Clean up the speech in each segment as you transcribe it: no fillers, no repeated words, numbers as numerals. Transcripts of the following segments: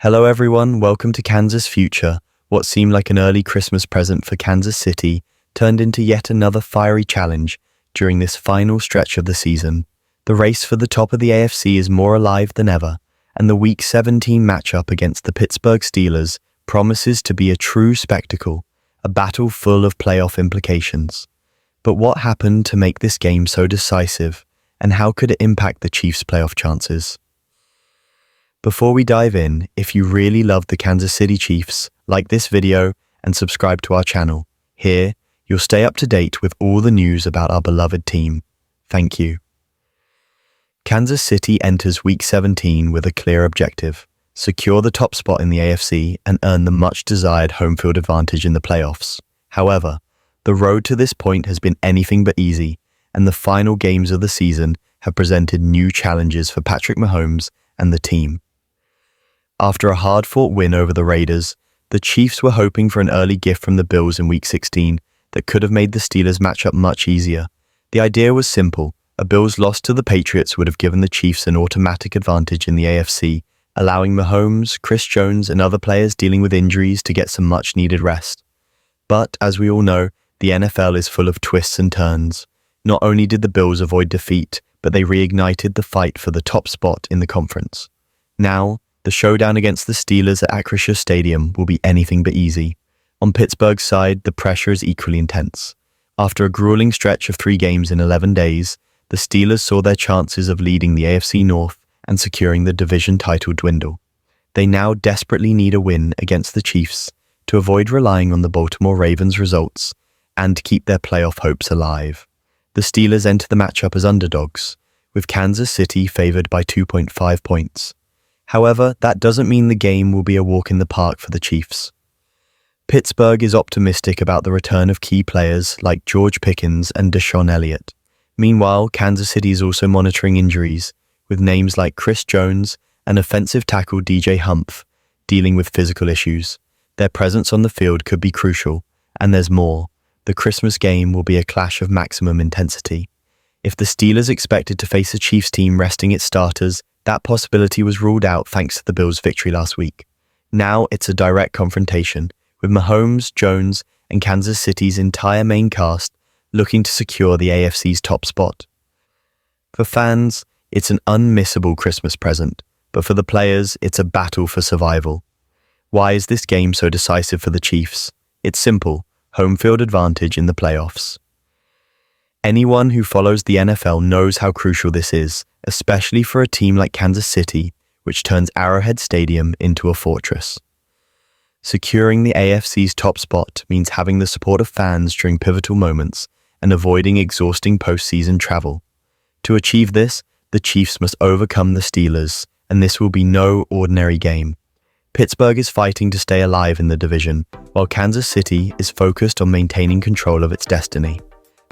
Hello everyone, welcome to Kansas Future. What seemed like an early Christmas present for Kansas City turned into yet another fiery challenge during this final stretch of the season. The race for the top of the AFC is more alive than ever, and the Week 17 matchup against the Pittsburgh Steelers promises to be a true spectacle, a battle full of playoff implications. But what happened to make this game so decisive, and how could it impact the Chiefs' playoff chances? Before we dive in, if you really love the Kansas City Chiefs, like this video and subscribe to our channel. Here, you'll stay up to date with all the news about our beloved team. Thank you. Kansas City enters Week 17 with a clear objective: secure the top spot in the AFC and earn the much-desired home field advantage in the playoffs. However, the road to this point has been anything but easy, and the final games of the season have presented new challenges for Patrick Mahomes and the team. After a hard-fought win over the Raiders, the Chiefs were hoping for an early gift from the Bills in Week 16 that could have made the Steelers matchup much easier. The idea was simple: a Bills loss to the Patriots would have given the Chiefs an automatic advantage in the AFC, allowing Mahomes, Chris Jones, and other players dealing with injuries to get some much-needed rest. But, as we all know, the NFL is full of twists and turns. Not only did the Bills avoid defeat, but they reignited the fight for the top spot in the conference. Now, the showdown against the Steelers at Acrisure Stadium will be anything but easy. On Pittsburgh's side, the pressure is equally intense. After a grueling stretch of 3 games in 11 days, the Steelers saw their chances of leading the AFC North and securing the division title dwindle. They now desperately need a win against the Chiefs to avoid relying on the Baltimore Ravens' results and to keep their playoff hopes alive. The Steelers enter the matchup as underdogs, with Kansas City favored by 2.5 points. However, that doesn't mean the game will be a walk in the park for the Chiefs. Pittsburgh is optimistic about the return of key players like George Pickens and Deshaun Elliott. Meanwhile, Kansas City is also monitoring injuries, with names like Chris Jones and offensive tackle DJ Humphries dealing with physical issues. Their presence on the field could be crucial, and there's more. The Christmas game will be a clash of maximum intensity. If the Steelers expected to face a Chiefs team resting its starters, that possibility was ruled out thanks to the Bills' victory last week. Now it's a direct confrontation, with Mahomes, Jones, and Kansas City's entire main cast looking to secure the AFC's top spot. For fans, it's an unmissable Christmas present, but for the players, it's a battle for survival. Why is this game so decisive for the Chiefs? It's simple: home field advantage in the playoffs. Anyone who follows the NFL knows how crucial this is, especially for a team like Kansas City, which turns Arrowhead Stadium into a fortress. Securing the AFC's top spot means having the support of fans during pivotal moments and avoiding exhausting postseason travel. To achieve this, the Chiefs must overcome the Steelers, and this will be no ordinary game. Pittsburgh is fighting to stay alive in the division, while Kansas City is focused on maintaining control of its destiny.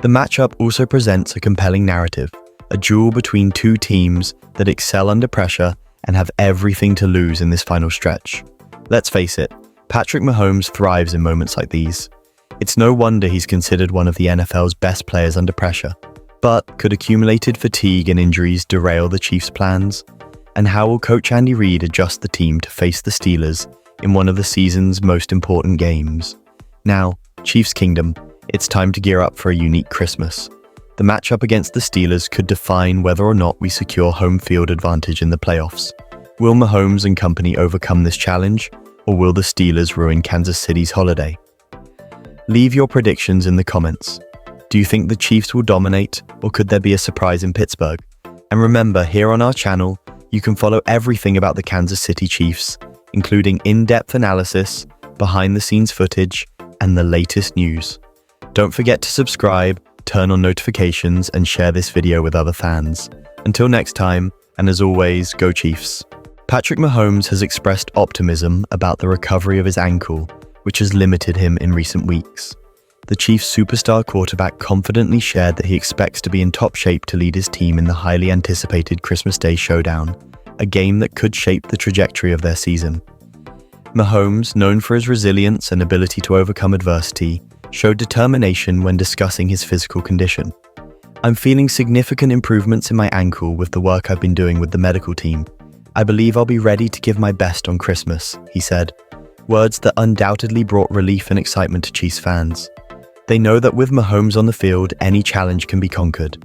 The matchup also presents a compelling narrative, a duel between two teams that excel under pressure and have everything to lose in this final stretch. Let's face it, Patrick Mahomes thrives in moments like these. It's no wonder he's considered one of the NFL's best players under pressure. But could accumulated fatigue and injuries derail the Chiefs' plans? And how will Coach Andy Reid adjust the team to face the Steelers in one of the season's most important games? Now, Chiefs Kingdom, it's time to gear up for a unique Christmas. The matchup against the Steelers could define whether or not we secure home field advantage in the playoffs. Will Mahomes and company overcome this challenge, or will the Steelers ruin Kansas City's holiday? Leave your predictions in the comments. Do you think the Chiefs will dominate, or could there be a surprise in Pittsburgh? And remember, here on our channel, you can follow everything about the Kansas City Chiefs, including in-depth analysis, behind-the-scenes footage, and the latest news. Don't forget to subscribe, turn on notifications, and share this video with other fans. Until next time, and as always, go Chiefs. Patrick Mahomes has expressed optimism about the recovery of his ankle, which has limited him in recent weeks. The Chiefs' superstar quarterback confidently shared that he expects to be in top shape to lead his team in the highly anticipated Christmas Day showdown, a game that could shape the trajectory of their season. Mahomes, known for his resilience and ability to overcome adversity, showed determination when discussing his physical condition. "I'm feeling significant improvements in my ankle with the work I've been doing with the medical team. "I believe I'll be ready to give my best on Christmas," he said. Words that undoubtedly brought relief and excitement to Chiefs fans. They know that with Mahomes on the field, any challenge can be conquered.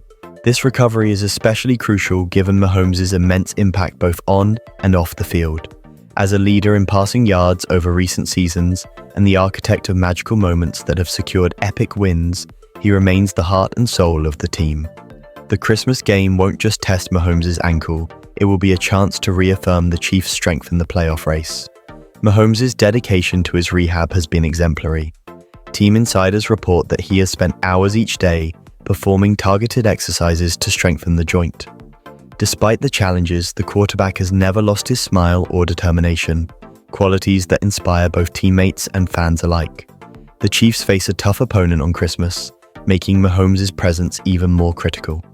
This recovery is especially crucial given Mahomes' immense impact both on and off the field. As a leader in passing yards over recent seasons and the architect of magical moments that have secured epic wins, he remains the heart and soul of the team. The Christmas game won't just test Mahomes' ankle, it will be a chance to reaffirm the Chiefs' strength in the playoff race. Mahomes' dedication to his rehab has been exemplary. Team insiders report that he has spent hours each day performing targeted exercises to strengthen the joint. Despite the challenges, the quarterback has never lost his smile or determination, qualities that inspire both teammates and fans alike. The Chiefs face a tough opponent on Christmas, making Mahomes' presence even more critical.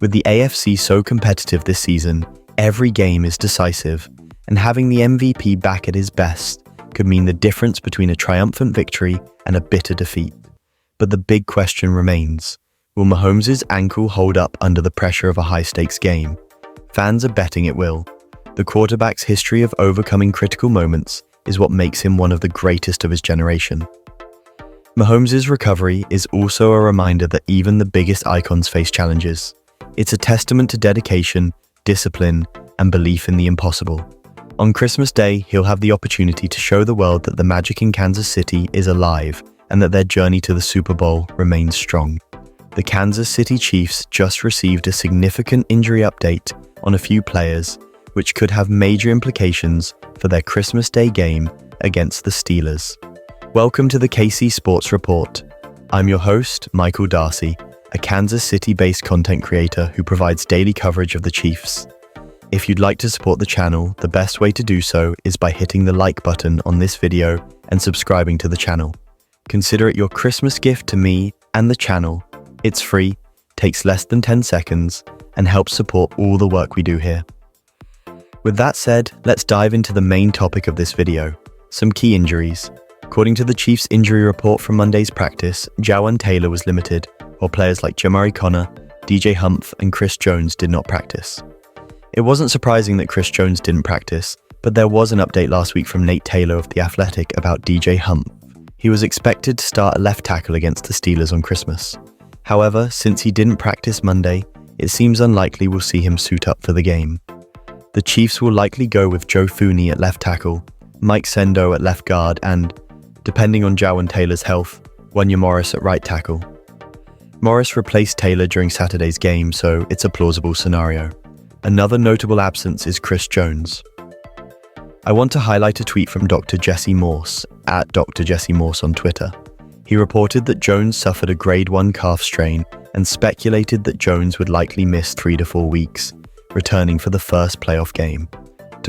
With the AFC so competitive this season, every game is decisive, and having the MVP back at his best could mean the difference between a triumphant victory and a bitter defeat. But the big question remains, will Mahomes' ankle hold up under the pressure of a high-stakes game? Fans are betting it will. The quarterback's history of overcoming critical moments is what makes him one of the greatest of his generation. Mahomes' recovery is also a reminder that even the biggest icons face challenges. It's a testament to dedication, discipline, and belief in the impossible. On Christmas Day, he'll have the opportunity to show the world that the magic in Kansas City is alive and that their journey to the Super Bowl remains strong. The Kansas City Chiefs just received a significant injury update on a few players, which could have major implications for their Christmas Day game against the Steelers. Welcome to the KC Sports Report. I'm your host, Michael Darcy, a Kansas City-based content creator who provides daily coverage of the Chiefs. If you'd like to support the channel, the best way to do so is by hitting the like button on this video and subscribing to the channel. Consider it your Christmas gift to me and the channel. It's free, takes less than 10 seconds, and helps support all the work we do here. With that said, let's dive into the main topic of this video, some key injuries. According to the Chiefs injury report from Monday's practice, Jawaan Taylor was limited, while players like Jamari Conner, DJ Humphries, and Chris Jones did not practice. It wasn't surprising that Chris Jones didn't practice, but there was an update last week from Nate Taylor of The Athletic about DJ Humphries. He was expected to start at left tackle against the Steelers on Christmas. However, since he didn't practice Monday, it seems unlikely we'll see him suit up for the game. The Chiefs will likely go with Joe Thuney at left tackle, Mike Sendo at left guard, and, depending on Jawaan Taylor's health, Wanya Morris at right tackle. Morris replaced Taylor during Saturday's game, so it's a plausible scenario. Another notable absence is Chris Jones. I want to highlight a tweet from Dr. Jesse Morse, at Dr. Jesse Morse on Twitter. He reported that Jones suffered a grade 1 calf strain and speculated that Jones would likely miss 3 to 4 weeks, returning for the first playoff game.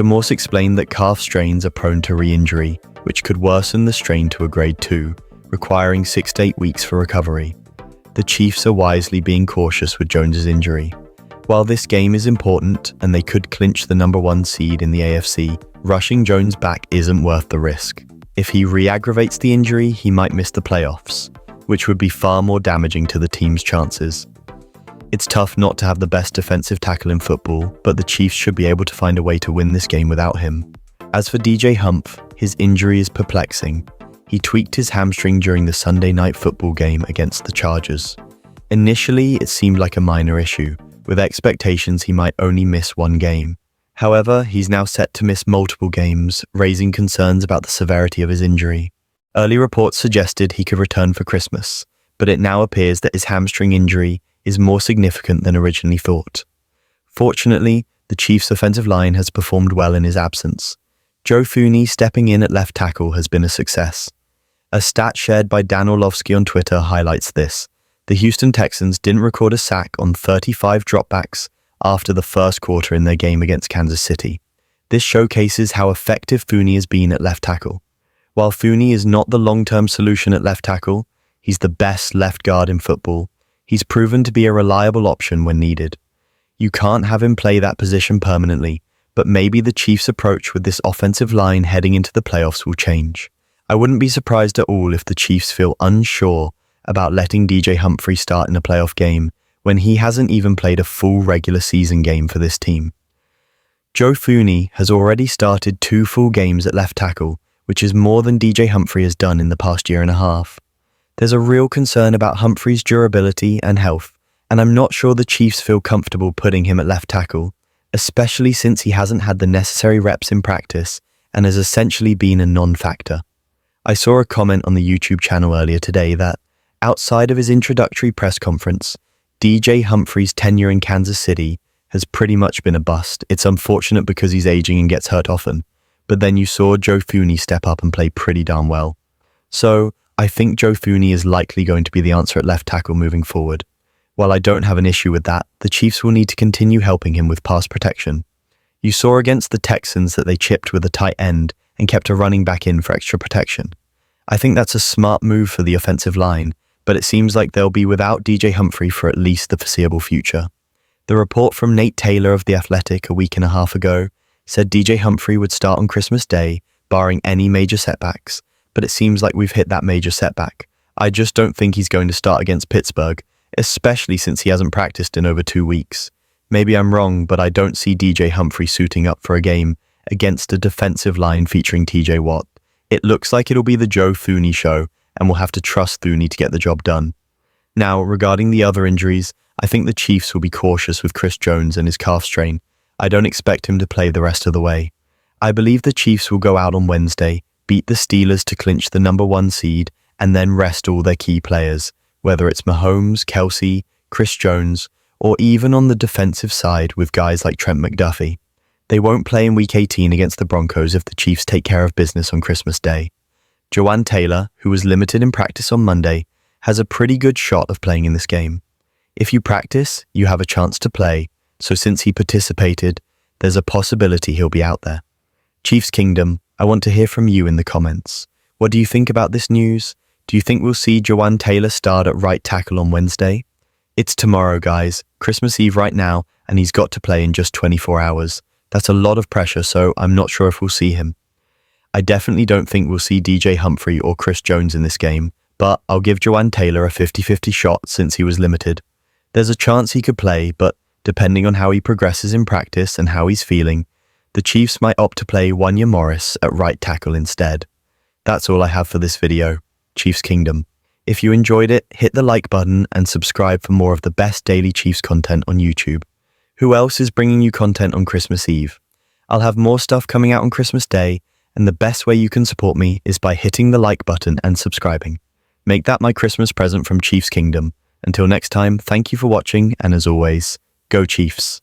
Morse explained that calf strains are prone to re-injury, which could worsen the strain to a grade 2, requiring 6 to 8 weeks for recovery. The Chiefs are wisely being cautious with Jones's injury. While this game is important and they could clinch the number 1 seed in the AFC, rushing Jones back isn't worth the risk. If he re-aggravates the injury, he might miss the playoffs, which would be far more damaging to the team's chances. It's tough not to have the best defensive tackle in football, but the Chiefs should be able to find a way to win this game without him. As for DJ Humphries, his injury is perplexing. He tweaked his hamstring during the Sunday night football game against the Chargers. Initially, it seemed like a minor issue, with expectations he might only miss 1 game. However, he's now set to miss multiple games, raising concerns about the severity of his injury. Early reports suggested he could return for Christmas, but it now appears that his hamstring injury is more significant than originally thought. Fortunately, the Chiefs' offensive line has performed well in his absence. Joe Thuney stepping in at left tackle has been a success. A stat shared by Dan Orlovsky on Twitter highlights this. The Houston Texans didn't record a sack on 35 dropbacks after the first quarter in their game against Kansas City. This showcases how effective Thuney has been at left tackle. While Thuney is not the long-term solution at left tackle, he's the best left guard in football. He's proven to be a reliable option when needed. You can't have him play that position permanently, but maybe the Chiefs' approach with this offensive line heading into the playoffs will change. I wouldn't be surprised at all if the Chiefs feel unsure about letting DJ Humphries start in a playoff game when he hasn't even played a full regular season game for this team. Joe Fooney has already started 2 full games at left tackle, which is more than DJ Humphrey has done in the past year and a half. There's a real concern about Humphrey's durability and health, and I'm not sure the Chiefs feel comfortable putting him at left tackle, especially since he hasn't had the necessary reps in practice and has essentially been a non-factor. I saw a comment on the YouTube channel earlier today that, outside of his introductory press conference, DJ Humphrey's tenure in Kansas City has pretty much been a bust. It's unfortunate because he's aging and gets hurt often, but then you saw Joe Fooney step up and play pretty darn well. So, I think Joe Fooney is likely going to be the answer at left tackle moving forward. While I don't have an issue with that, the Chiefs will need to continue helping him with pass protection. You saw against the Texans that they chipped with a tight end and kept a running back in for extra protection. I think that's a smart move for the offensive line, but it seems like they'll be without DJ Humphrey for at least the foreseeable future. The report from Nate Taylor of The Athletic a week and a half ago said DJ Humphrey would start on Christmas Day, barring any major setbacks, but it seems like we've hit that major setback. I just don't think he's going to start against Pittsburgh, especially since he hasn't practiced in over 2 weeks. Maybe I'm wrong, but I don't see DJ Humphrey suiting up for a game against a defensive line featuring TJ Watt. It looks like it'll be the Joe Fooney show, and we'll have to trust Fooney to get the job done. Now, regarding the other injuries, I think the Chiefs will be cautious with Chris Jones and his calf strain. I don't expect him to play the rest of the way. I believe the Chiefs will go out on Wednesday, beat the Steelers to clinch the number 1 seed, and then rest all their key players, whether it's Mahomes, Kelsey, Chris Jones, or even on the defensive side with guys like Trent McDuffie. They won't play in Week 18 against the Broncos if the Chiefs take care of business on Christmas Day. Jawan Taylor, who was limited in practice on Monday, has a pretty good shot of playing in this game. If you practice, you have a chance to play, so since he participated, there's a possibility he'll be out there. Chiefs Kingdom, I want to hear from you in the comments. What do you think about this news? Do you think we'll see Jawan Taylor start at right tackle on Wednesday? It's tomorrow, guys, Christmas Eve right now, and he's got to play in just 24 hours. That's a lot of pressure, so I'm not sure if we'll see him. I definitely don't think we'll see DJ Humphrey or Chris Jones in this game, but I'll give Jawan Taylor a 50-50 shot since he was limited. There's a chance he could play, but depending on how he progresses in practice and how he's feeling, the Chiefs might opt to play Wanya Morris at right tackle instead. That's all I have for this video. Chiefs Kingdom. If you enjoyed it, hit the like button and subscribe for more of the best daily Chiefs content on YouTube. Who else is bringing you content on Christmas Eve? I'll have more stuff coming out on Christmas Day, and the best way you can support me is by hitting the like button and subscribing. Make that my Christmas present from Chiefs Kingdom. Until next time, thank you for watching, and as always, go Chiefs.